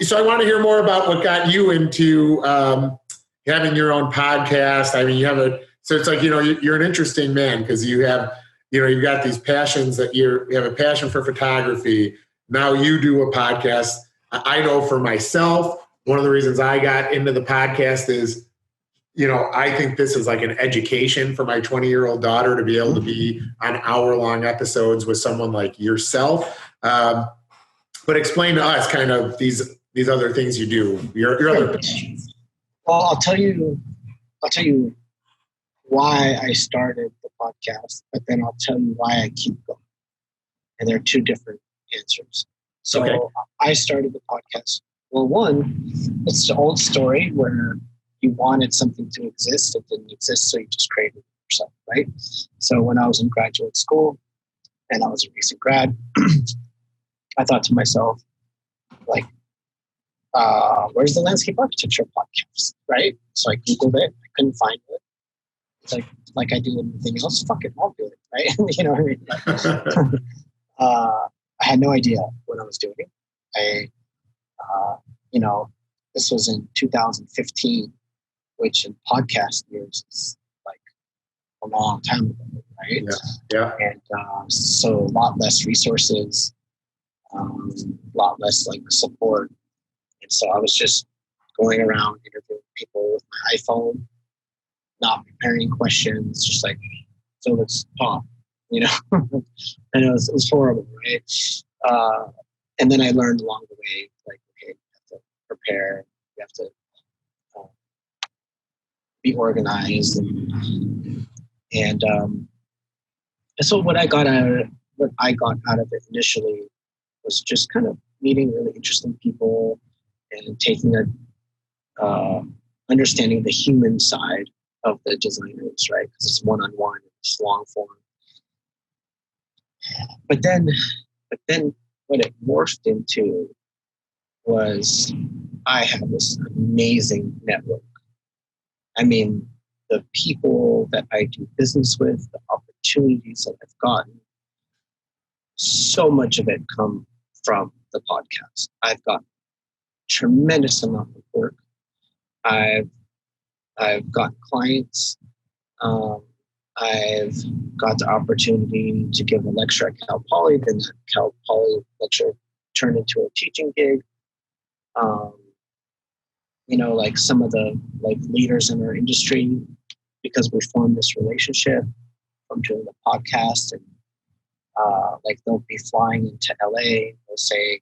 So I want to hear more about what got you into having your own podcast. I mean, so it's like, you're an interesting man because you've got these passions that you have a passion for photography. Now you do a podcast. I know for myself, one of the reasons I got into the podcast is, I think this is like an education for my 20-year-old daughter to be able to be on hour-long episodes with someone like yourself. But explain to us kind of these other things you do, your other passions. Well, I'll tell you why I started the podcast, but then I'll tell you why I keep going. And there are two different answers. So okay. I started the podcast. Well, one, it's the old story where you wanted something to exist. It didn't exist, so you just created it yourself, right? So when I was in graduate school, and I was a recent grad, I thought to myself, like, where's the landscape architecture podcast, right? So I Googled it. I couldn't find it. It's like I do anything else, fuck it, I'll do it, right? You know what I mean? I had no idea what I was doing. This was in 2015, which in podcast years is like a long time ago, right? Yeah. And so a lot less resources, a lot less like support. And so I was just going around interviewing people with my iPhone, not preparing questions, just like, so let's talk, and it was horrible, right? And then I learned along the way, like, okay, you have to prepare, you have to be organized, and so what I got out of it initially was just kind of meeting really interesting people and taking understanding the human side of the designers, right? Because it's one-on-one, it's long form. But then what it morphed into was I have this amazing network. I mean, the people that I do business with, the opportunities that I've gotten, so much of it come from the podcast. I've got tremendous amount of work. I've got clients. I've got the opportunity to give a lecture at Cal Poly. Then that Cal Poly lecture turned into a teaching gig. Like some of the leaders in our industry, because we formed this relationship from doing the podcast, and they'll be flying into LA. They'll say,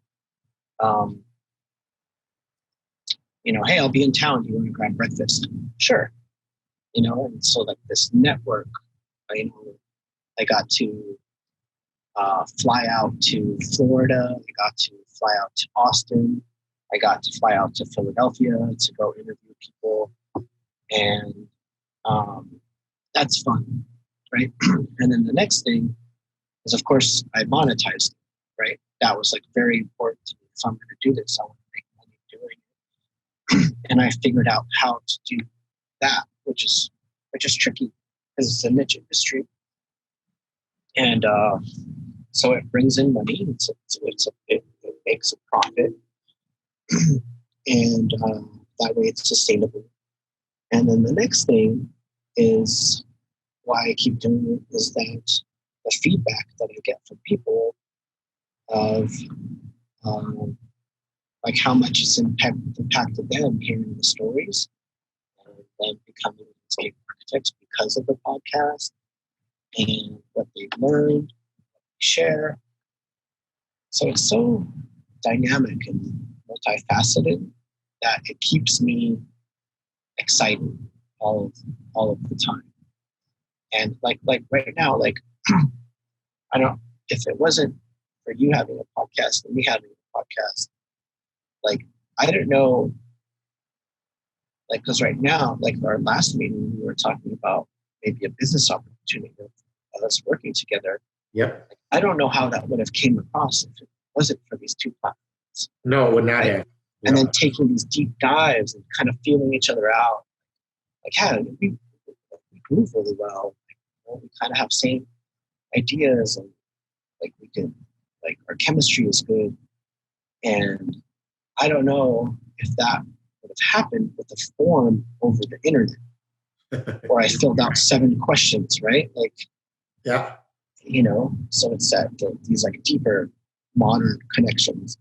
hey, I'll be in town. Do you want to grab breakfast? Sure. And so this network, I got to fly out to Florida. I got to fly out to Austin. I got to fly out to Philadelphia to go interview people. And that's fun, right? And then the next thing is, of course, I monetized it, right? That was very important to me. If I'm going to do this, I want to make money doing it. And I figured out how to do that, which is tricky because it's a niche industry. And so it brings in money. It makes a profit. And that way it's sustainable. And then the next thing is why I keep doing it is that the feedback that I get from people of how much it's impacted them hearing the stories and them becoming landscape architects because of the podcast and what they've learned, what they share. So it's so dynamic and multifaceted that it keeps me excited all of the time. And like right now, I don't, if it wasn't for you having a podcast and me having a podcast, I don't know, because right now, our last meeting, we were talking about maybe a business opportunity of us working together. Yep. I don't know how that would have came across if it wasn't for these two platforms. No, it would not have. And then taking these deep dives and kind of feeling each other out. We groove really well. We kind of have same ideas, and we can, our chemistry is good. And I don't know if that would have happened with a form over the internet, or I filled out 7 questions, right? Like, Yeah. So it's these like deeper modern connections.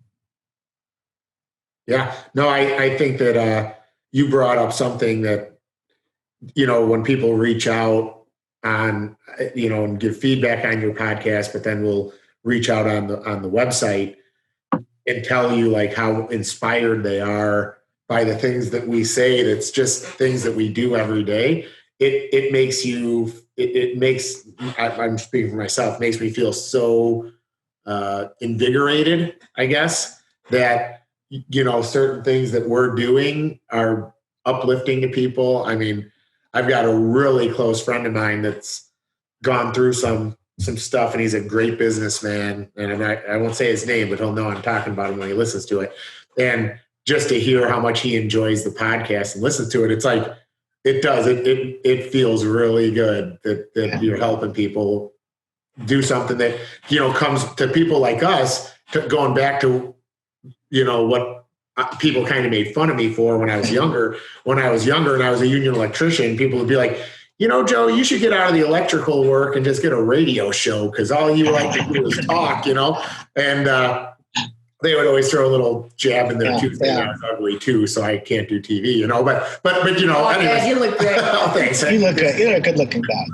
Yeah. No, I think that you brought up something that, when people reach out on, and give feedback on your podcast, but then we'll reach out on the website and tell you like how inspired they are by the things that we say. That's just things that we do every day. It makes you, it makes, I'm speaking for myself, makes me feel so invigorated, I guess, that, certain things that we're doing are uplifting to people. I mean, I've got a really close friend of mine that's gone through some stuff, and he's a great businessman. And I won't say his name, but he'll know I'm talking about him when he listens to it. And just to hear how much he enjoys the podcast and listens to it, it's like it feels really good that you're helping people do something that comes to people like us. Going back to what people kind of made fun of me for when I was younger. When I was younger and I was a union electrician, people would be like, Joe, you should get out of the electrical work and just get a radio show, because all you like to do is talk, and they would always throw a little jab in there too. Saying I was ugly too, so I can't do TV, but anyways. You look great. Oh, thanks. You look good. You're a good looking guy.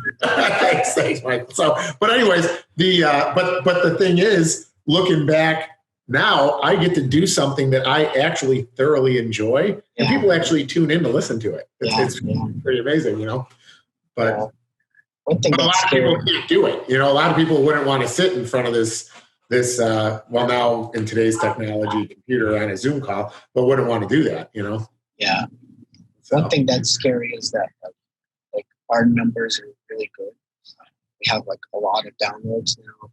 thanks, Michael. So, but anyways, but the thing is, looking back now, I get to do something that I actually thoroughly enjoy, and people actually tune in to listen to it. It's pretty amazing, But one thing a lot of people can't do it. A lot of people wouldn't want to sit in front of this now in today's technology, computer on a Zoom call, but wouldn't want to do that, Yeah. So. One thing that's scary is that like our numbers are really good. We have like a lot of downloads now,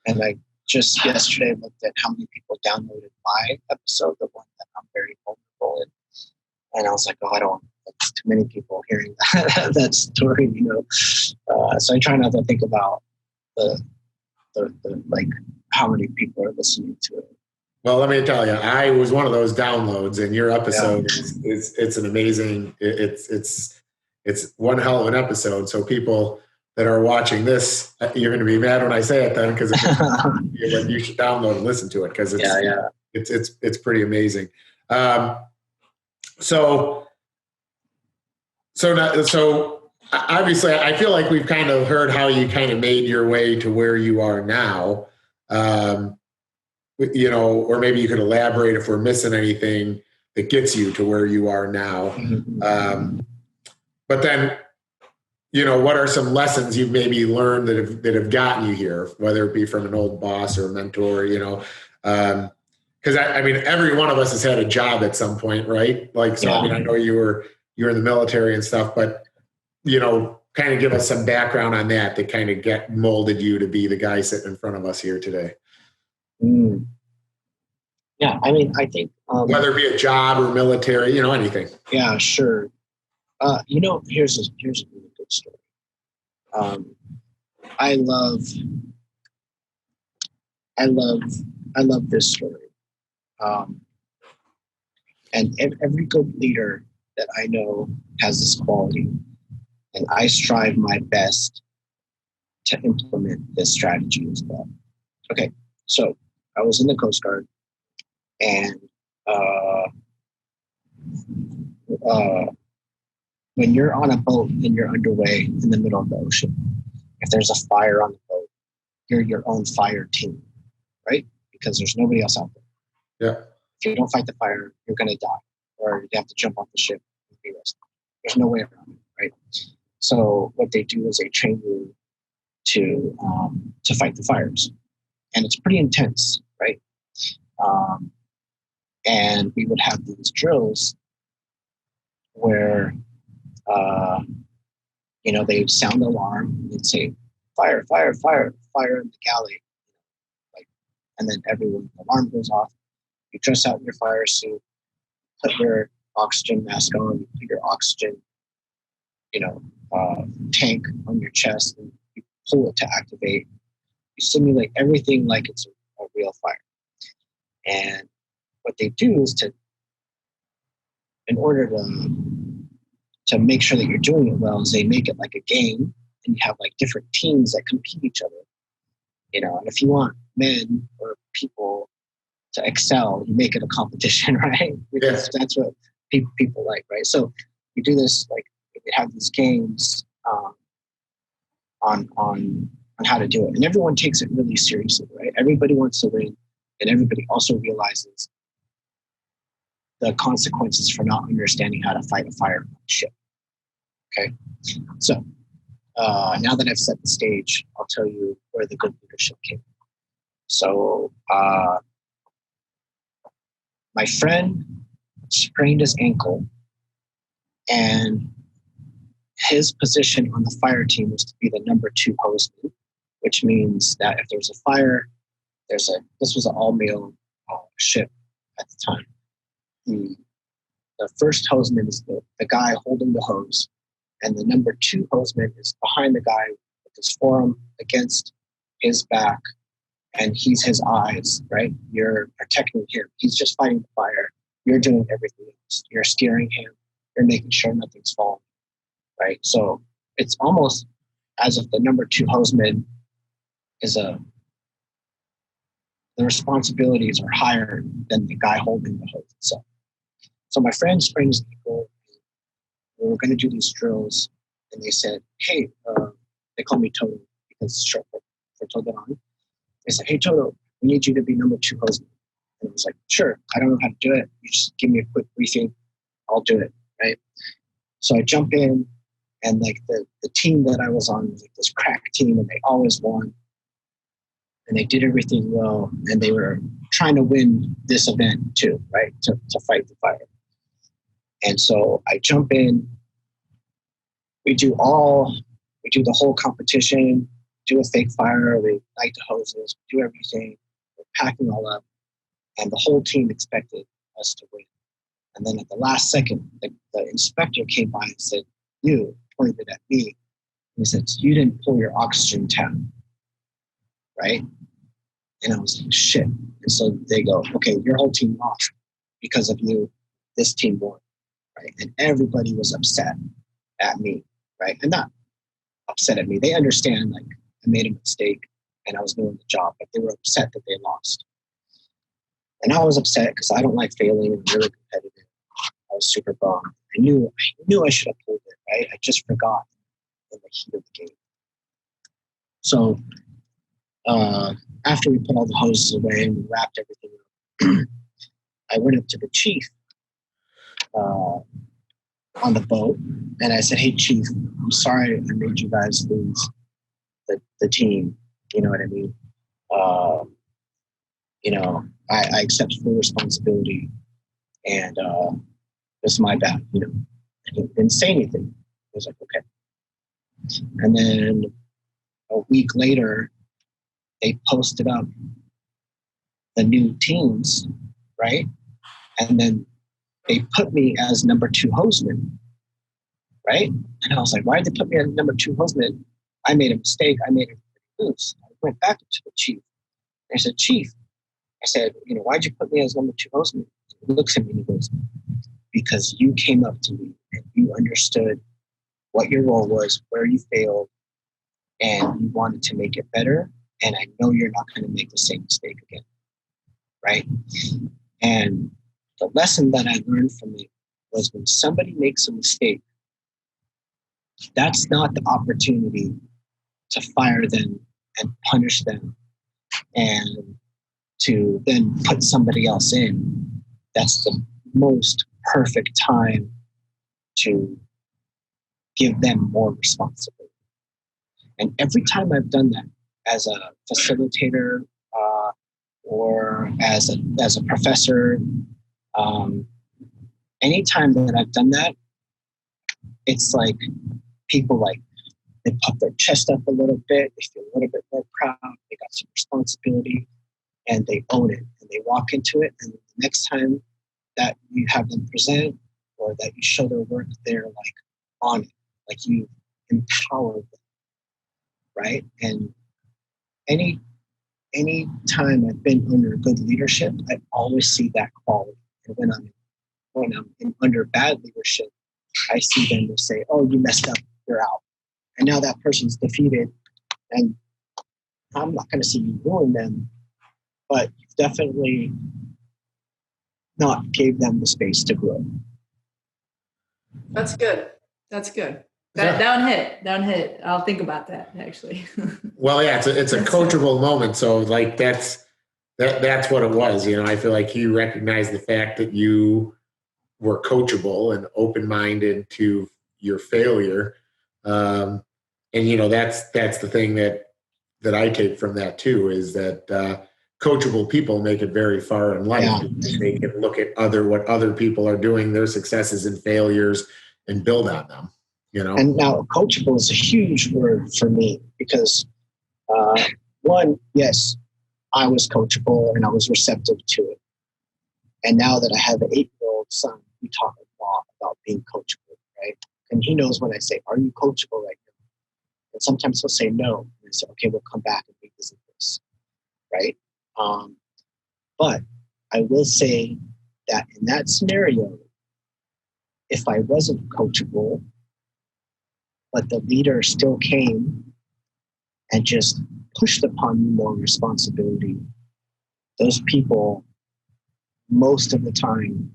and I just yesterday looked at how many people downloaded my episode, the one that I'm very vulnerable in, and I was like, oh, I don't want too many people hearing that story, So I try not to think about the like how many people are listening to it. Well, let me tell you, I was one of those downloads, and your episode is it's an amazing. It's one hell of an episode. So people that are watching this, you're going to be mad when I say it then, because you should download and listen to it, because it's pretty amazing. So obviously, I feel like we've kind of heard how you kind of made your way to where you are now. Or maybe you could elaborate if we're missing anything that gets you to where you are now. But then, what are some lessons you've maybe learned that have gotten you here, whether it be from an old boss or a mentor, because I mean, every one of us has had a job at some point, right? Like, so I mean, I know you're in the military and stuff, but kind of give us some background on that kind of molded you to be the guy sitting in front of us here today. Yeah, I mean, I think whether it be a job or military, anything. Yeah, sure. Here's a really good story. I love this story. And every good leader that I know has this quality, and I strive my best to implement this strategy as well. Okay, so I was in the Coast Guard, and when you're on a boat and you're underway in the middle of the ocean, if there's a fire on the boat, you're your own fire team, right? Because there's nobody else out there. Yeah. If you don't fight the fire, you're going to die, or you have to jump off the ship and be rescued. There's no way around it, right? So what they do is they train you to fight the fires, and it's pretty intense, right? And we would have these drills where, they would sound the alarm and say, fire, fire, fire, fire in the galley. And then the alarm goes off. You dress out in your fire suit, put your oxygen mask on, you put your oxygen, tank on your chest, and you pull it to activate. You simulate everything like it's a real fire. And what they do is in order to make sure that you're doing it well, is they make it like a game, and you have like different teams that compete each other. And if you want men or people to excel, you make it a competition, right? Because that's what people like, right? So you do this, like, you have these games on how to do it, and everyone takes it really seriously, right? Everybody wants to win, and everybody also realizes the consequences for not understanding how to fight a fire on a ship. Okay, so now that I've set the stage, I'll tell you where the good leadership came. So my friend sprained his ankle, and his position on the fire team was to be the number 2 hostman, which means that if there's a fire, this was an all-male ship at the time. The first hostman is the guy holding the hose, and the number 2 hostman is behind the guy with his forearm against his back, and he's his eyes, right? You're protecting him. He's just fighting the fire. You're doing everything else. You're steering him. You're making sure nothing's falling, right? So it's almost as if the number 2 hostman is the responsibilities are higher than the guy holding the hose itself. So my friend sprains ankle. We were going to do these drills, and they said, "Hey," they call me Toto because it's short for Todorán. They said, "Hey, Toto, we need you to be number 2 hostman." And I was like, "Sure, I don't know how to do it. You just give me a quick briefing. I'll do it," right? So I jump in, and like the team that I was on was like this crack team, and they always won. And they did everything well, and they were trying to win this event too, right? To fight the fire. And so I jump in. We do the whole competition, do a fake fire, we light the hoses, do everything, we're packing all up, and the whole team expected us to win. And then at the last second, the inspector came by and said, "You," pointed at me, and he said, "You didn't pull your oxygen tab," right? And I was like, shit. And so they go, "Okay, your whole team lost because of you. This team won," right? And everybody was upset at me, right? And not upset at me. They understand, like, I made a mistake and I was doing the job, but they were upset that they lost. And I was upset because I don't like failing and really competitive. I was super bummed. I knew I should have pulled it, right? I just forgot in the heat of the game. So after we put all the hoses away and we wrapped everything up, I went up to the chief on the boat, and I said, "Hey, chief, I'm sorry I made you guys lose the team. You know what I mean? I accept full responsibility, and it's my bad, And he didn't say anything. I was like, okay. And then a week later, they posted up the new teams, right? And then they put me as number 2 hostman, right? And I was like, why did they put me as number 2 hostman? I made a mistake. I made it loose. I went back to the chief. I said, "Chief," I said, "why'd you put me as number 2 hostman?" He looks at me and he goes, "Because you came up to me and you understood what your role was, where you failed, and you wanted to make it better. And I know you're not going to make the same mistake again." Right? And the lesson that I learned from it was when somebody makes a mistake, that's not the opportunity to fire them and punish them and to then put somebody else in. That's the most perfect time to give them more responsibility. And every time I've done that as a facilitator or as a professor, anytime that I've done that, it's like people they puff their chest up a little bit, they feel a little bit more proud, they got some responsibility, and they own it, and they walk into it, and the next time that you have them present or that you show their work, they're like on it, like you empower them, right? And any any time I've been under good leadership, I always see that quality. And when I'm under bad leadership, I see them say, "Oh, you messed up, you're out." And now that person's defeated, and I'm not going to see you ruin them, but you've definitely not gave them the space to grow. That's good. That's good. Down hit. I'll think about that actually. Well, yeah, it's a coachable moment. So like that's what it was. You know, I feel like you recognized the fact that you were coachable and open-minded to your failure. And you know, that's the thing that I take from that too, is that coachable people make it very far in life. Yeah. They can look at what other people are doing, their successes and failures, and build on them. You know. And now, coachable is a huge word for me because one, yes, I was coachable and I was receptive to it. And now that I have an 8-year-old son, we talk a lot about being coachable, right? And he knows when I say, "Are you coachable right now?" And sometimes he'll say no. And I say, "Okay, we'll come back and revisit this," right? But I will say that in that scenario, if I wasn't coachable, but the leader still came and just pushed upon me more responsibility, those people most of the time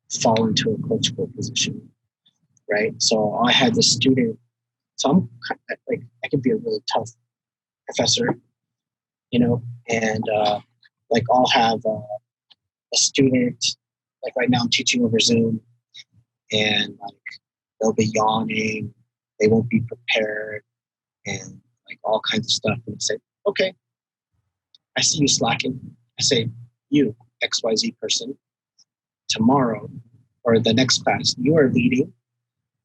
fall into a coachable position, right? So I had this student, so I'm like, I can be a really tough professor, you know, and like I'll have a student, like right now I'm teaching over Zoom, and like they'll be yawning, they won't be prepared, and like all kinds of stuff. And I say, "Okay, I see you slacking." I say, "You, XYZ person, tomorrow or the next class, you are leading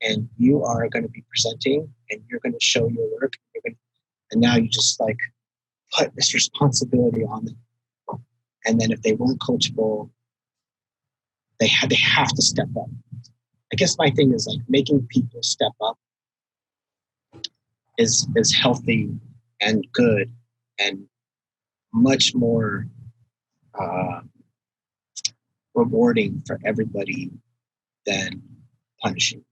and you are going to be presenting and you're going to show your work. And now you just like put this responsibility on them. And then if they weren't coachable, they have to step up." I guess my thing is like making people step up is healthy and good and much more rewarding for everybody than punishing.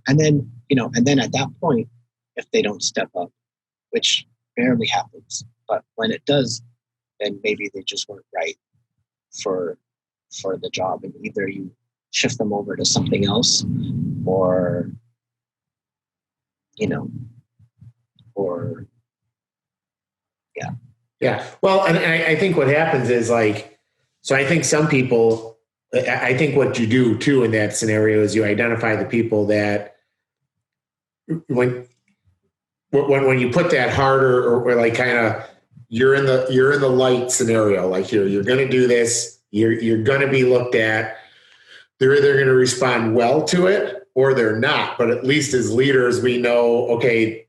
And then, you know, and then at that point, if they don't step up, which barely happens, but when it does, then maybe they just weren't right for the job, and either you shift them over to something else, or you know, or Yeah. Well, and I think what happens is like, so I think some people, I think what you do too in that scenario is you identify the people that when you put that harder or like kind of you're in the light scenario, like you're going to do this, you're going to be looked at. They're either going to respond well to it or they're not. But at least as leaders, we know, okay,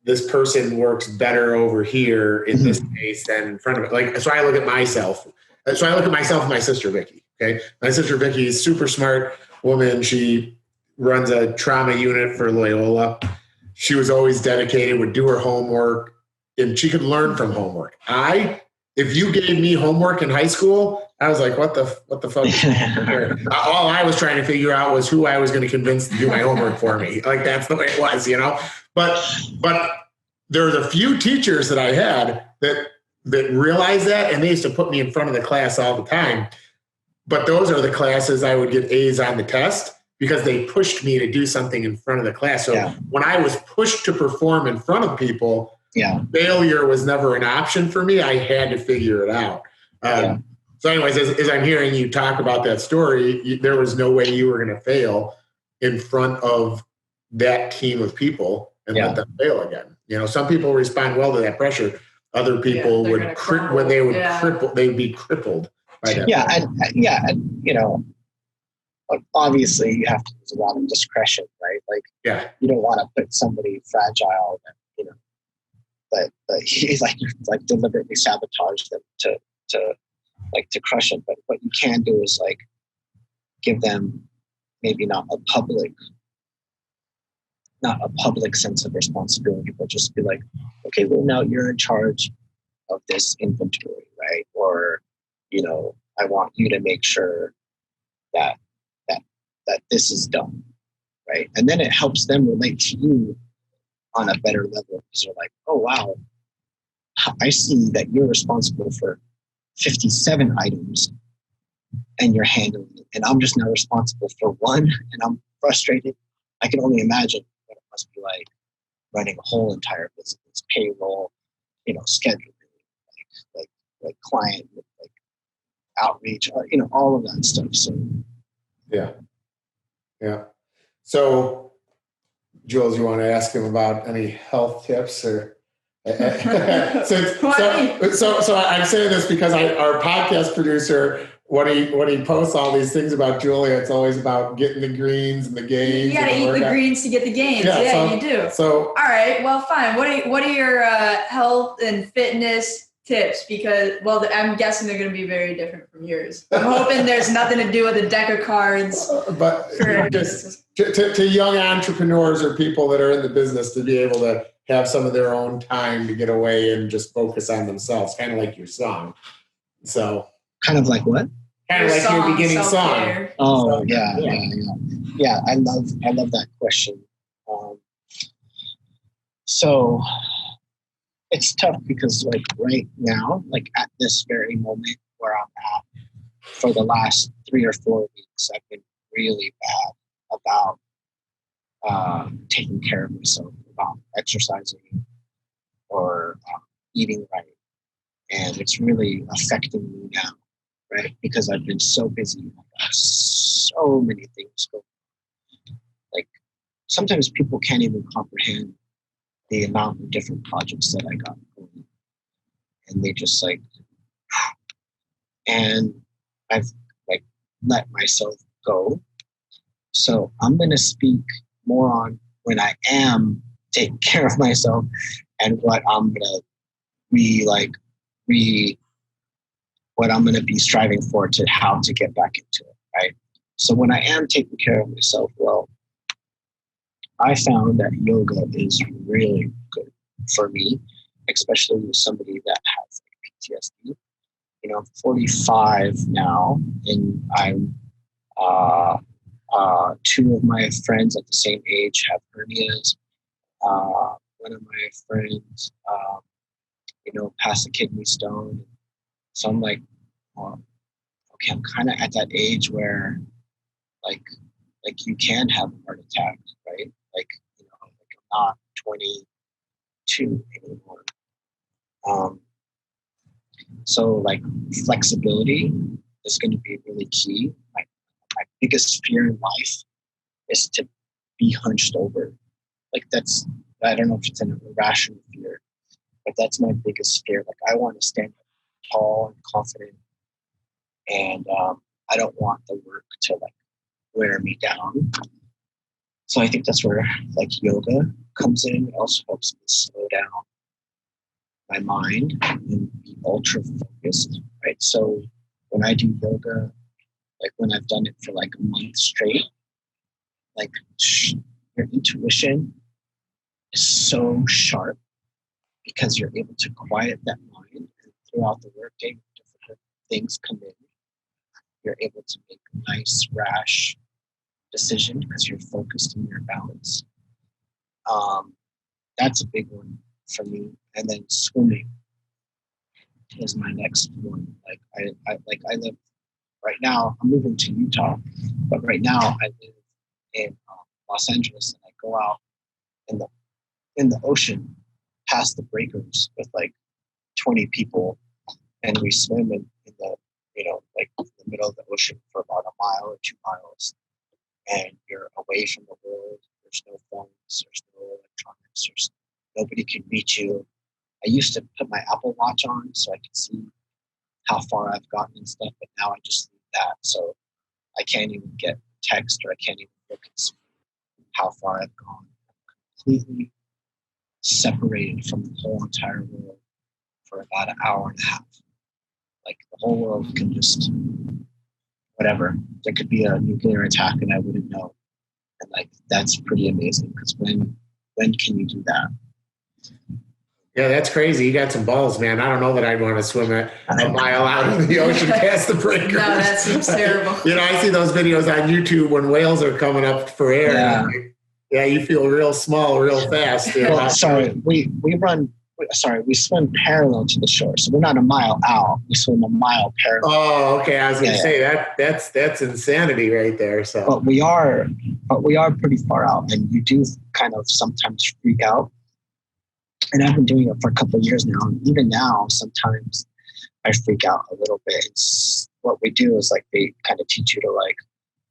this person works better over here in this case than in front of it. Like, so I look at myself. So I look at myself and my sister, Vicky. Okay. My sister, Vicky, is super smart woman. She runs a trauma unit for Loyola. She was always dedicated, would do her homework, and she could learn from homework. If you gave me homework in high school, I was like, what the fuck? All I was trying to figure out was who I was going to convince to do my homework for me. Like, that's the way it was, you know? But there's a few teachers that I had that realized that, and they used to put me in front of the class all the time. But those are the classes I would get A's on the test because they pushed me to do something in front of the class. So when I was pushed to perform in front of people, failure was never an option for me. I had to figure it out. So anyways, as I'm hearing you talk about that story, there was no way you were going to fail in front of that team of people and let them fail again. You know, some people respond well to that pressure. Other people they'd be crippled by that. And you know, obviously you have to use a lot of discretion, right? Like, you don't want to put somebody fragile that, you know, that he's like deliberately sabotage them to crush them. But what you can do is like give them maybe not a public sense of responsibility, but just be like, okay, well, now you're in charge. of this inventory, right? Or, I want you to make sure that that this is done, right? And then it helps them relate to you on a better level because they're like, oh wow, I see that you're responsible for 57 items and you're handling it, and I'm just now responsible for one, and I'm frustrated. I can only imagine what it must be like running a whole entire business, payroll, scheduling, like client, like outreach, all of that stuff. So yeah. So, Jules, you want to ask him about any health tips or? So I'm saying this because our podcast producer, when he posts all these things about Julia, it's always about getting the greens and the gains. You got to eat the greens to get the gains. Yeah, you do. So, all right, well, fine. What are your health and fitness tips? Because, well, I'm guessing they're going to be very different from yours. I'm hoping there's nothing to do with a deck of cards. But just to young entrepreneurs or people that are in the business to be able to have some of their own time to get away and just focus on themselves, kind of like your song. So kind of like what? Kind of like your beginning song. Oh, yeah. I love that question. So it's tough because like right now, like at this very moment where I'm at, for the last 3 or 4 weeks, I've been really bad about taking care of myself, about exercising or eating right. And it's really affecting me now, right? Because I've been so busy. I've got so many things going on. Like sometimes people can't even comprehend the amount of different projects that I got going. And they just like, and I've like let myself go. So I'm going to speak more on when I am taking care of myself and what I'm going to what I'm going to be striving for to how to get back into it, right? So when I am taking care of myself, well, I found that yoga is really good for me, especially with somebody that has PTSD. I'm 45 now, and I'm 2 of my friends at the same age have hernias. One of my friends, passed a kidney stone. So I'm like, okay, I'm kind of at that age where, like you can have a heart attack, right? Like I'm not 22 anymore. So like flexibility is going to be really key. My biggest fear in life is to be hunched over. Like I don't know if it's an irrational fear, but that's my biggest fear. Like I want to stand up tall and confident, and I don't want the work to like wear me down. So I think that's where like yoga comes in. It also helps me slow down my mind and be ultra focused, right? So when I do yoga, like when I've done it for like a month straight, like your intuition is so sharp because you're able to quiet that mind, and throughout the workday, different things come in. You're able to make a nice, rash decision because you're focused and you're balanced. That's a big one for me. And then swimming is my next one. Like I live right now. I'm moving to Utah, but right now I live in Los Angeles, and I go out in the ocean past the breakers with like 20 people, and we swim in the like in the middle of the ocean for about a mile or 2 miles, and you're away from the world. There's no phones, there's no electronics, nobody can reach you. I used to put my Apple Watch on so I could see how far I've gotten and stuff, but now I just leave that, so I can't even get text, or I can't even look and see how far I've gone. I'm completely separated from the whole entire world for about an hour and a half. Like the whole world can just whatever. There could be a nuclear attack and I wouldn't know. And like that's pretty amazing, because when can you do that? Yeah, that's crazy. You got some balls, man. I don't know that I'd want to swim a mile out in the ocean past the breakers. No, that seems terrible. I see those videos on YouTube when whales are coming up for air. Yeah. Yeah, you feel real small, real fast. Well, sorry, we swim parallel to the shore, so we're not a mile out. We swim a mile parallel. Oh, okay. I was going to say that's insanity right there. So, but we are pretty far out, and you do kind of sometimes freak out. And I've been doing it for a couple of years now. And even now, sometimes I freak out a little bit. What we do is like they kind of teach you to like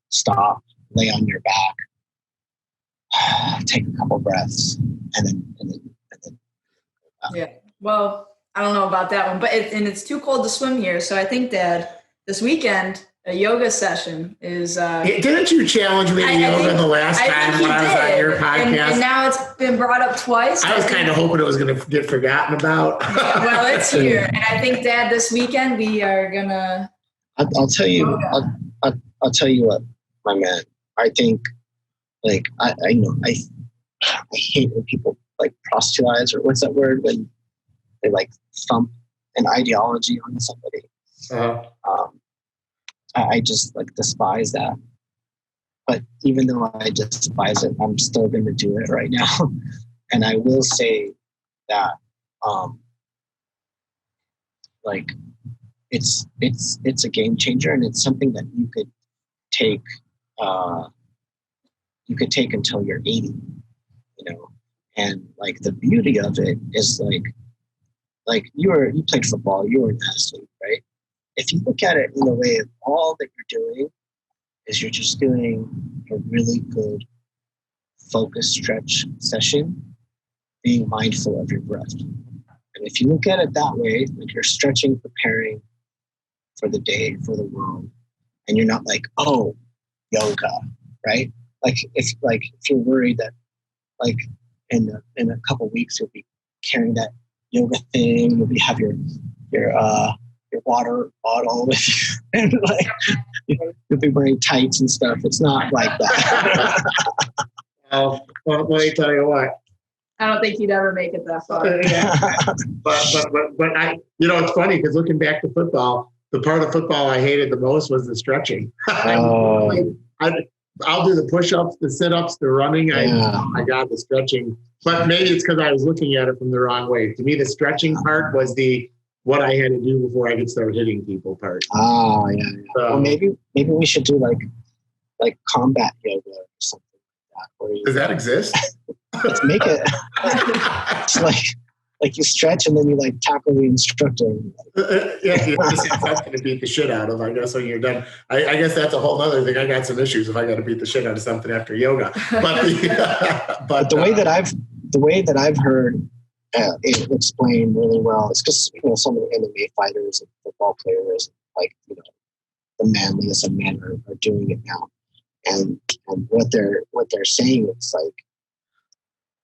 stop, lay on your back, take a couple breaths, and then. Yeah. Well, I don't know about that one, but it's too cold to swim here. So I think, Dad, this weekend a yoga session is. Didn't you challenge me to yoga the last time when I was on your podcast? And now it's been brought up twice. I was kind of hoping it was going to get forgotten about. Yeah, well, it's here, and I think, Dad, this weekend we are gonna. I'll tell you. I'll tell you what, my man. I think, like I hate when people like proselytize, or what's that word, when they like thump an ideology on somebody. I just like despise that. But even though I despise it, I'm still going to do it right now. And I will say that, like, it's a game changer, and it's something that you could take until you're 80, And like the beauty of it is like you played football, you were an athlete, right? If you look at it in the way of all that you're doing is you're just doing a really good focus stretch session, being mindful of your breath. And if you look at it that way, like you're stretching, preparing for the day, for the world, and you're not like, oh, yoga, right? Like if you're worried that like in a couple of weeks you'll be carrying that yoga thing, have your water bottle with you, and like you'll be wearing tights and stuff. It's not like that. Well, let me tell you what. I don't think you'd ever make it that far. but I, it's funny because looking back to football, the part of football I hated the most was the stretching. I'll do the push-ups, the sit-ups, the running. Oh my God, the stretching. But maybe it's because I was looking at it from the wrong way. To me, the stretching part was what I had to do before I could start hitting people part. Oh, yeah. So, well, maybe we should do like combat yoga or something like that. Does that exist? Let's make it. It's like you stretch and then you like tackle the instructor. That's going to beat the shit out of, I guess, when you're done. I guess that's a whole other thing. I got some issues if I got to beat the shit out of something after yoga. But the way that I've heard it explained really well is because some of the MMA fighters and football players, like the manliest of men are doing it now, and what they're saying, it's like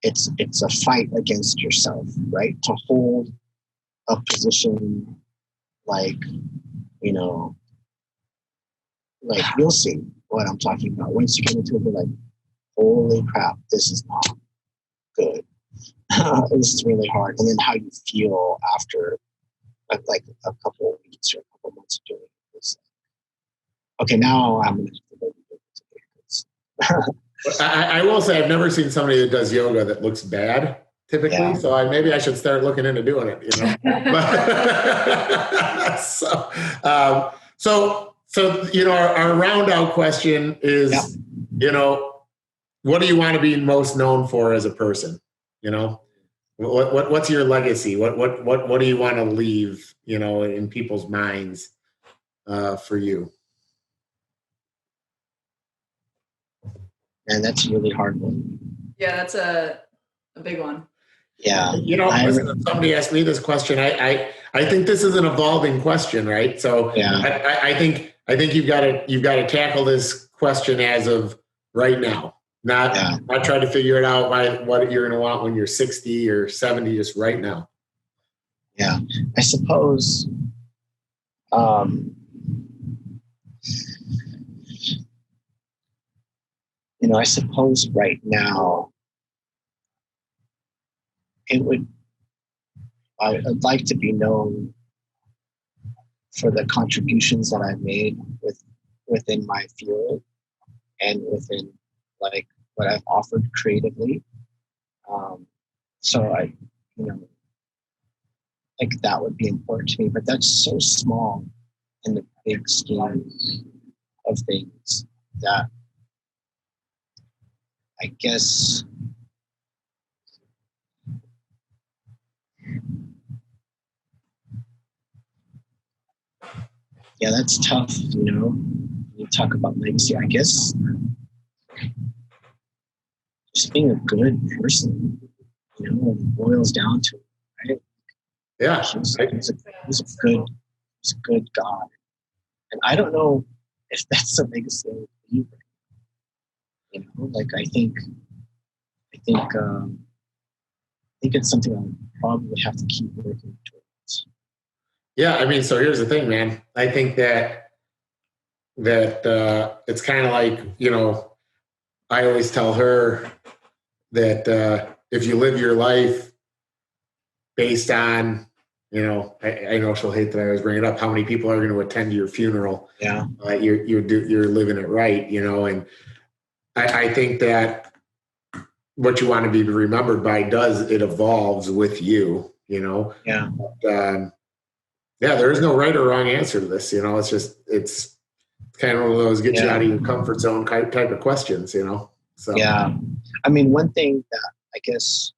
it's a fight against yourself, right? To hold a position like you'll see what I'm talking about. Once you get into it, you're like, holy crap, this is not good. This is really hard. And then how you feel after like a couple of weeks or a couple of months of doing it is okay, now I'm going to have to go do this. I will say I've never seen somebody that does yoga that looks bad typically. Yeah. So maybe I should start looking into doing it, So our round out question is, what do you want to be most known for as a person? What's your legacy? What do you want to leave, in people's minds for you? And that's a really hard one. Yeah, that's a big one. Yeah. Somebody asked me this question. I think this is an evolving question, right? So yeah. I think you've got to tackle this question as of right now. Not try to figure it out by what you're going to want when you're 60 or 70, just right now. Yeah. I suppose I suppose right now it would I'd like to be known for the contributions that I've made within my field and within like what I've offered creatively. So I, like that would be important to me, but that's so small in the big scheme of things that I guess that's tough, When you talk about legacy, I guess just being a good person, it boils down to it, right? Yeah. He's a good God. And I don't know if that's a legacy I would leave. Like I think it's something I would probably have to keep working towards. Yeah, I mean, so here's the thing, man. I think that it's kind of like, I always tell her that if you live your life based on, I know she'll hate that I always bring it up, how many people are going to attend your funeral. Yeah. You're living it right, and I think that what you want to be remembered by it evolves with you, Yeah. But, there is no right or wrong answer to this. It's kind of one of those get you out of your comfort zone type of questions, So yeah, I mean, one thing that I guess,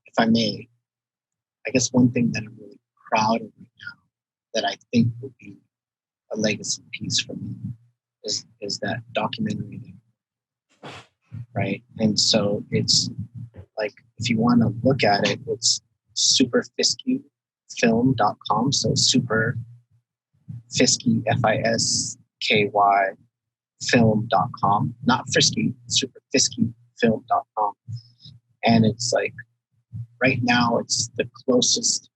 if I may, one thing that I'm really proud of right now that I think would be a legacy piece for me is that documentary, right? And so it's like, if you want to look at it, it's superfiskyfilm.com. So super fisky, FISKY film.com, not frisky, superfiskyfilm.com. And it's like, right now it's the closest,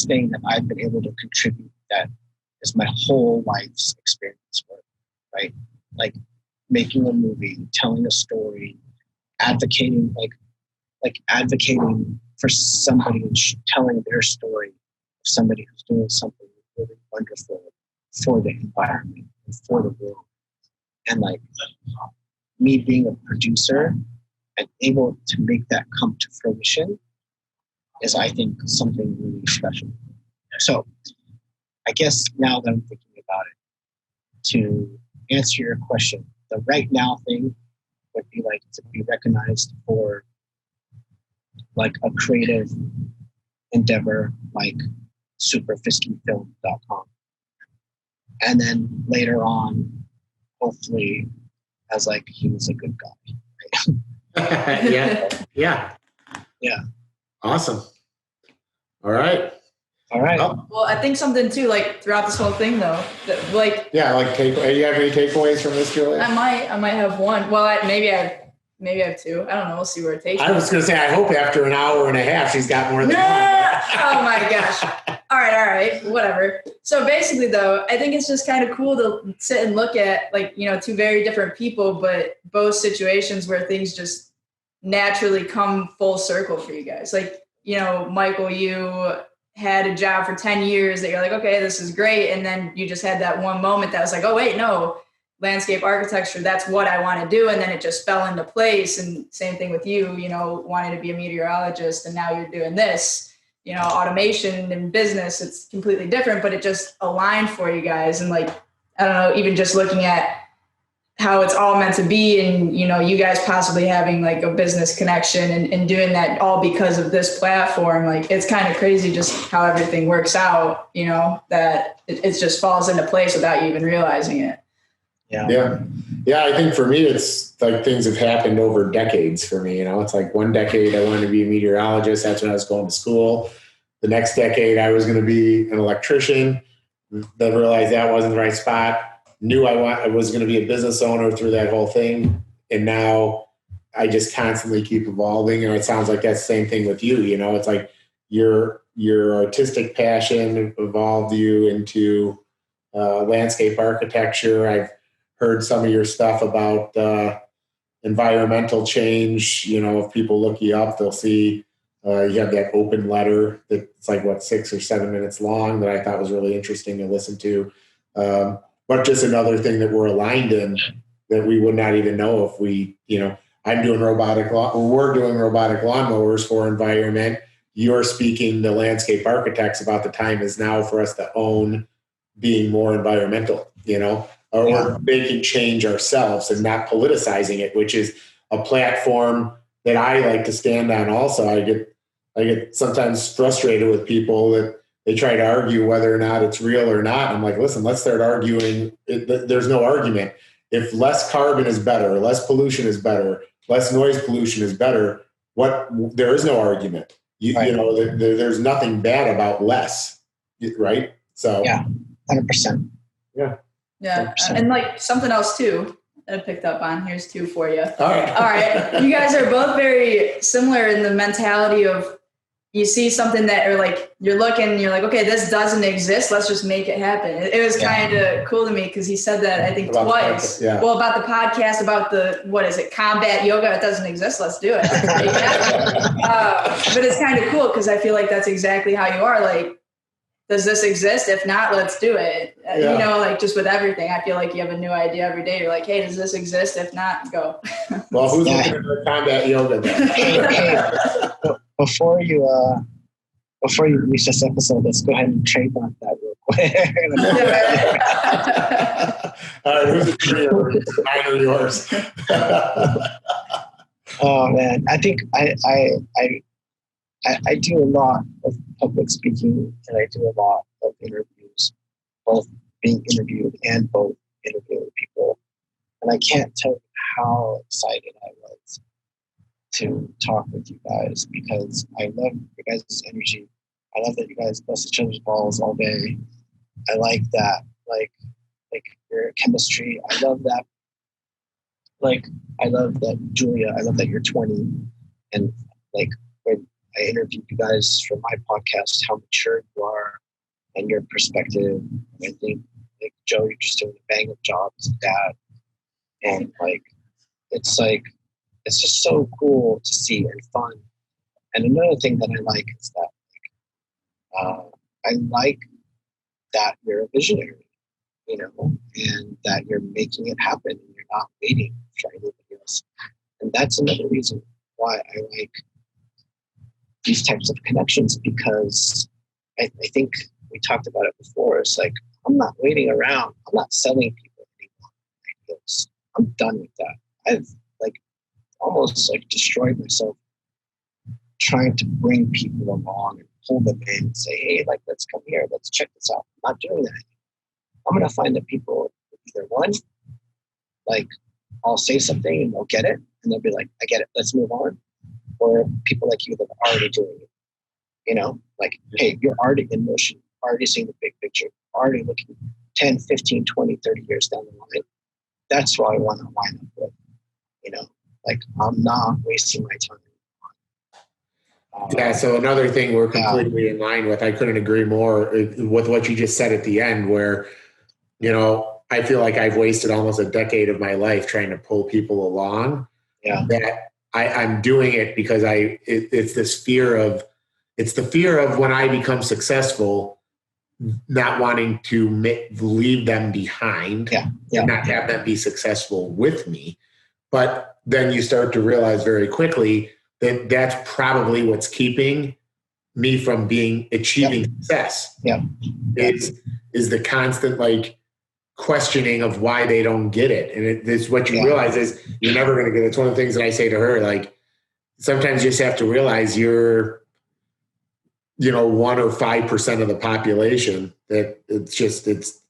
thing that I've been able to contribute that is my whole life's experience work, right? Like making a movie, telling a story, advocating, advocating for somebody and telling their story of somebody who's doing something really wonderful for the environment and for the world. And me being a producer and able to make that come to fruition is, I think, something really special. So I guess now that I'm thinking about it, to answer your question, the right now thing would be to be recognized for a creative endeavor like superfiskyfilm.com. And then later on, hopefully, as he was a good guy. Yeah. Awesome. All right. Well, I think something too, throughout this whole thing though, that you have any takeaways from this, Julia? I might have one. Well, maybe I have two. I don't know. We'll see where it takes me. I was going to say, I hope after an hour and a half, she's got more than one. Oh my gosh. All right. Whatever. So basically though, I think it's just kind of cool to sit and look at two very different people, but both situations where things just naturally come full circle for you guys. Michael, you had a job for 10 years that you're like, okay, this is great. And then you just had that one moment that was like, oh wait, no, landscape architecture, that's what I want to do. And then it just fell into place. And same thing with you, wanting to be a meteorologist, and now you're doing this, automation and business, it's completely different, but it just aligned for you guys. And I don't know, even just looking at how it's all meant to be, and you guys possibly having a business connection and doing that all because of this platform, it's kind of crazy just how everything works out, that it just falls into place without you even realizing it. Yeah. I think for me, it's things have happened over decades for me. It's one decade I wanted to be a meteorologist. That's when I was going to school. The next decade I was going to be an electrician. Then realized that wasn't the right spot. Knew I was going to be a business owner through that whole thing. And now I just constantly keep evolving. And it sounds like that's the same thing with you. It's your artistic passion evolved you into landscape architecture. I've heard some of your stuff about environmental change. If people look you up, they'll see you have that open letter that's like 6 or 7 minutes long that I thought was really interesting to listen to. But just another thing that we're aligned in that we would not even know if we, we're doing robotic lawnmowers for environment. You're speaking to landscape architects about the time is now for us to own being more environmental, or making change ourselves and not politicizing it, which is a platform that I like to stand on. Also, I get sometimes frustrated with people that they try to argue whether or not it's real or not. I'm like, listen, let's start arguing. There's no argument. If less carbon is better, less pollution is better, less noise pollution is better, there is no argument. There's nothing bad about less, right? So 100%. Yeah. 100%. And something else too that I picked up on. Here's 2 for you. All right. You guys are both very similar in the mentality of you see something that you're looking and you're like, okay, this doesn't exist. Let's just make it happen. It was kind of cool to me because he said that I think about twice. Well, about the podcast, about combat yoga. It doesn't exist. Let's do it. But it's kind of cool because I feel like that's exactly how you are. Does this exist? If not, let's do it. Just with everything, I feel like you have a new idea every day. You're like, hey, does this exist? If not, go. Well, who's looking at combat yoga then? Hey, before you reach this episode, let's go ahead and trademark that real quick. All right, who's the three of mine or yours? Oh man, I think I do a lot of public speaking, and I do a lot of interviews, both being interviewed and both interviewing people. And I can't tell you how excited I was to talk with you guys because I love your guys' energy. I love that you guys bust each other's balls all day. I like that, like your chemistry. I love that. I love that, Julia. I love that you're 20, and when I interviewed you guys for my podcast, how mature you are and your perspective. I think, Joe, you're just doing a bang up job as a dad, and it's just so cool to see and fun. And another thing that I like is that I like that you're a visionary, and that you're making it happen and you're not waiting for anybody else. And that's another reason why I like these types of connections, because I think we talked about it before. It's I'm not waiting around. I'm not selling people anymore. I'm done with that. I've almost destroyed myself trying to bring people along and pull them in and say, hey, let's come here. Let's check this out. I'm not doing that anymore. I'm going to find that people, either one, I'll say something and they'll get it. And they'll be like, I get it. Let's move on. Or people like you that are already doing it. Hey, you're already in motion, already seeing the big picture, already looking 10, 15, 20, 30 years down the line. That's what I want to line up with. I'm not wasting my time. So another thing we're completely in line with, I couldn't agree more with what you just said at the end, where, I feel like I've wasted almost a decade of my life trying to pull people along. Yeah. That I'm doing it because it's the fear of when I become successful, not wanting to leave them behind, and not have them be successful with me. But then you start to realize very quickly that that's probably what's keeping me from achieving success. Yeah. Is the constant questioning of why they don't get it. And it's what you realize is you're never going to get it. It's one of the things that I say to her, sometimes you just have to realize you're, 1 or 5% of the population, that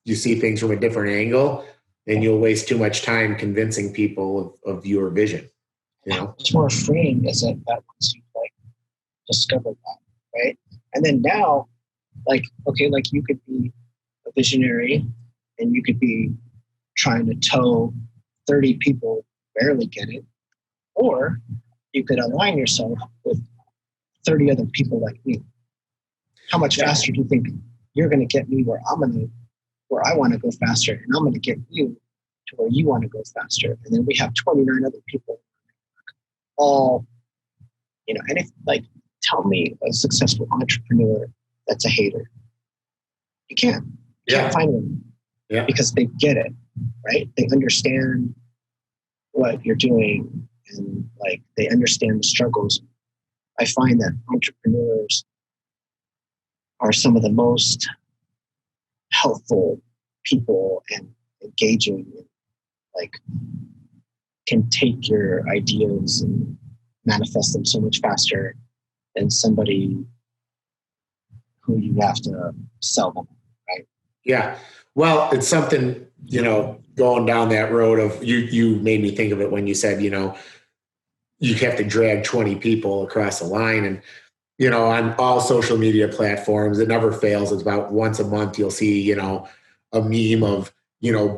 you see things from a different angle, and you'll waste too much time convincing people of your vision. It's more freeing, is it, that once you discover that, right? And then now, you could be a visionary and you could be trying to tow 30 people barely get it, or you could align yourself with 30 other people like me. How much faster do you think you're going to get me where I want to go faster, and I'm going to get you to to where you want to go faster. And then we have 29 other people all, and if tell me a successful entrepreneur that's a hater. You can't. You can't find one. Yeah. Because they get it, right? They understand what you're doing and they understand the struggles. I find that entrepreneurs are some of the most helpful people and engaging, can take your ideas and manifest them so much faster than somebody who you have to sell them, right? Yeah. Well, it's something, going down that road of you made me think of it when you said, you have to drag 20 people across the line. And, on all social media platforms, it never fails. It's about once a month, you'll see, a meme of,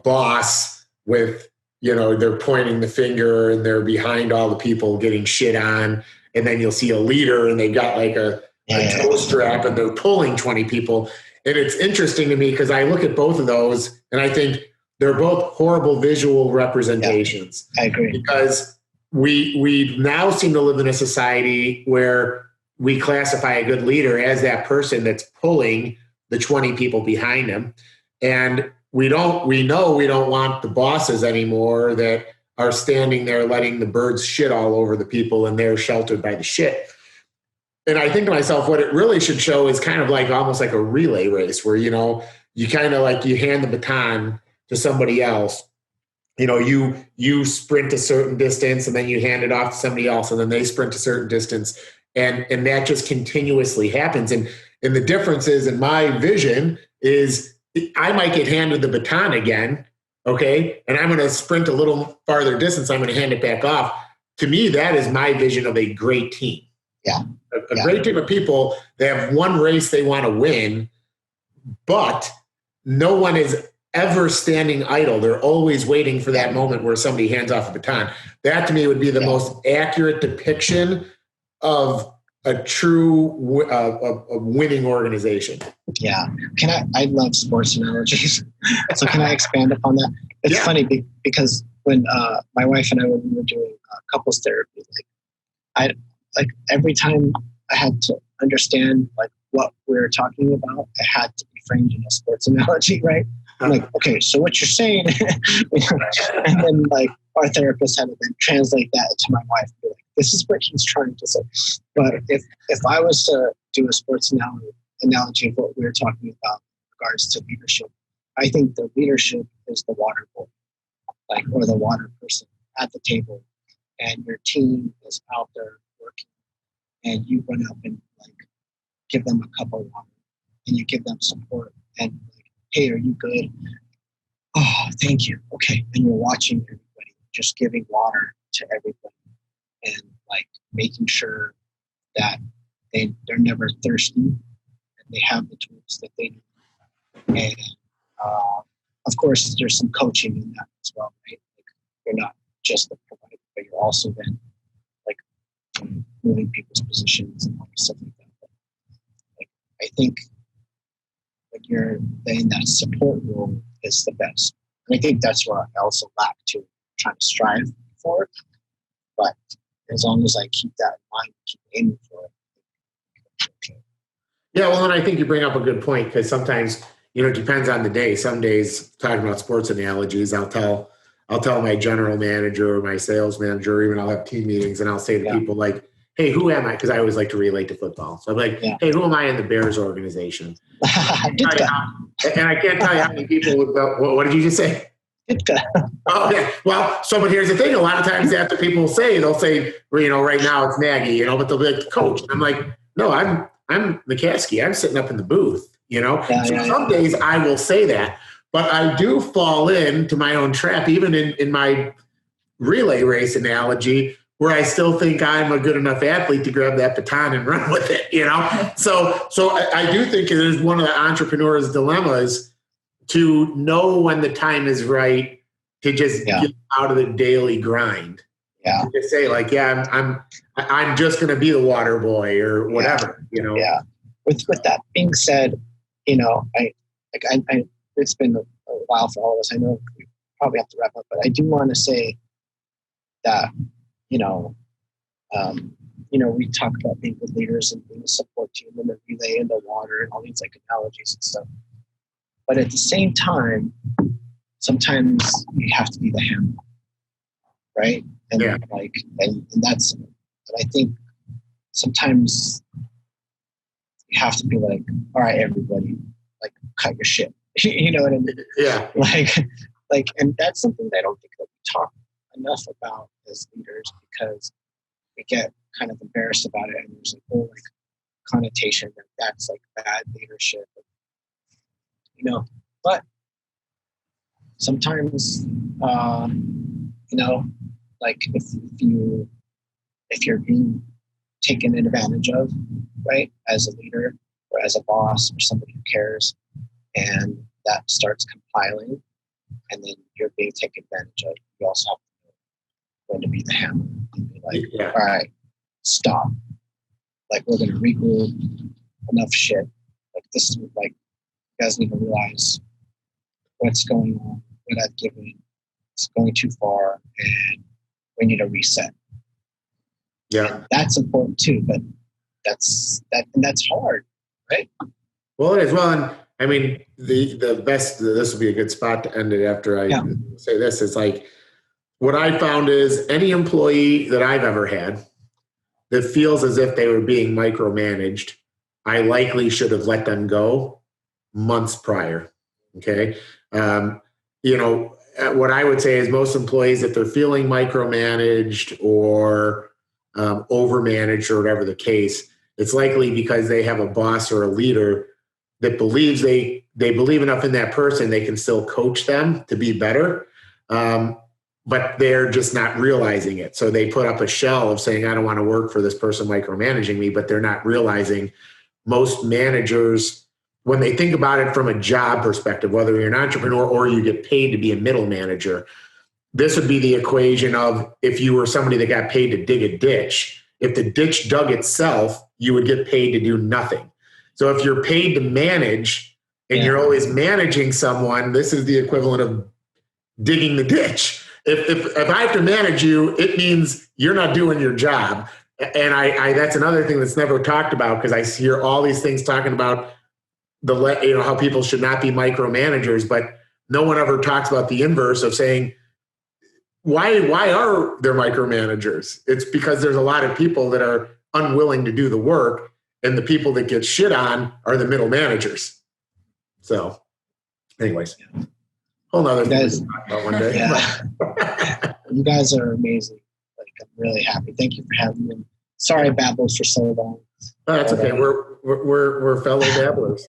boss with, they're pointing the finger and they're behind all the people getting shit on. And then you'll see a leader and they've got a toe strap and they're pulling 20 people. And it's interesting to me because I look at both of those and I think they're both horrible visual representations. Yeah, I agree. Because we now seem to live in a society where we classify a good leader as that person that's pulling the 20 people behind him. And we know we don't want the bosses anymore that are standing there letting the birds shit all over the people and they're sheltered by the shit. And I think to myself, what it really should show is kind of almost like a relay race where, you kind of you hand the baton to somebody else. You sprint a certain distance and then you hand it off to somebody else and then they sprint a certain distance. And that just continuously happens. And the difference is in my vision is I might get handed the baton again. Okay. And I'm going to sprint a little farther distance. I'm going to hand it back off. To me, that is my vision of a great team. Yeah. A great team of people. They have one race they want to win, but no one is ever standing idle. They're always waiting for that moment where somebody hands off a baton. That to me would be the most accurate depiction of a true a winning organization. Yeah. I love sports analogies. So can I expand upon that? It's funny because when my wife and I, when we were doing couples therapy, every time I had to understand what we were talking about, it had to be framed in a sports analogy, right? I'm okay, so what you're saying, and then our therapist had to then translate that to my wife. Be this is what he's trying to say. But if I was to do a sports analogy of what we were talking about in regards to leadership, I think the leadership is the water boy, or the water person at the table, and your team is out there working, and you run up and give them a cup of water, and you give them support, and hey, are you good? Oh, thank you. Okay. And you're watching everybody, just giving water to everybody and making sure that they're never thirsty and they have the tools that they need. And of course, there's some coaching in that as well, right? You're not just the provider, but you're also then moving people's positions and all this stuff like that. But, I think when you're in that support role is the best. And I think that's where I also lack to trying to strive for it. But as long as I keep that in mind, keep aiming for it. Okay. Yeah, well, and I think you bring up a good point because sometimes, it depends on the day. Some days, talking about sports analogies, I'll tell my general manager or my sales manager, or even I'll have team meetings and I'll say to people hey, who am I? Because I always like to relate to football. So I'm hey, who am I in the Bears organization? And I can't tell you how many people would go, what did you just say? Oh, yeah. Well, but here's the thing. A lot of times after people they'll say, right now it's Nagy, but they'll be like, coach. And I'm like, no, I'm McCaskey. I'm sitting up in the booth, Some days I will say that, but I do fall into my own trap, even in my relay race analogy, where I still think I'm a good enough athlete to grab that baton and run with it, So I do think it is one of the entrepreneur's dilemmas to know when the time is right to just get out of the daily grind. Yeah. To just say I'm just going to be the water boy or whatever, Yeah. With that being said, I it's been a while for all of us. I know we probably have to wrap up, but I do want to say that, we talk about being good leaders and being a support team and the relay and the water and all these like analogies and stuff. But at the same time, sometimes you have to be the hammer, right? And yeah. and that's, and I think sometimes you have to be like, all right, everybody, like cut your shit. You know what I mean? Yeah. And that's something that I don't think that we talk enough about as leaders, because we get kind of embarrassed about it, and there's a whole like connotation that that's like bad leadership, but sometimes like if you're being taken advantage of, right, as a leader or as a boss or somebody who cares, and that starts compiling, and then you're being taken advantage of, you also have to know when to be the hammer and be like, all right, stop. Like, we're going to regroup. Enough shit. Like, this is like, you guys need to realize what's going on, what I've given. It's going too far, and we need a reset. Yeah. And that's important too, but that's hard, right? Well, it is. Well, and I mean, the best, this will be a good spot to end it after I say this, is like, what I found is any employee that I've ever had that feels as if they were being micromanaged, I likely should have let them go months prior. Okay. What I would say is most employees, if they're feeling micromanaged or overmanaged or whatever the case, it's likely because they have a boss or a leader that believes they believe enough in that person they can still coach them to be better, but they're just not realizing it. So they put up a shell of saying, I don't want to work for this person micromanaging me, but they're not realizing most managers, when they think about it from a job perspective, whether you're an entrepreneur or you get paid to be a middle manager, this would be the equation of if you were somebody that got paid to dig a ditch. If the ditch dug itself, you would get paid to do nothing. So if you're paid to manage and you're always managing someone, this is the equivalent of digging the ditch. If I have to manage you, it means you're not doing your job. And I that's another thing that's never talked about, because I hear all these things talking about how people should not be micromanagers, but no one ever talks about the inverse of saying, why are there micromanagers? It's because there's a lot of people that are unwilling to do the work, and the people that get shit on are the middle managers. So anyways, whole nother thing to talk about one day. Yeah. You guys are amazing. Like, I'm really happy. Thank you for having me. Sorry I babbled for so long. Oh, that's okay. We're fellow dabblers.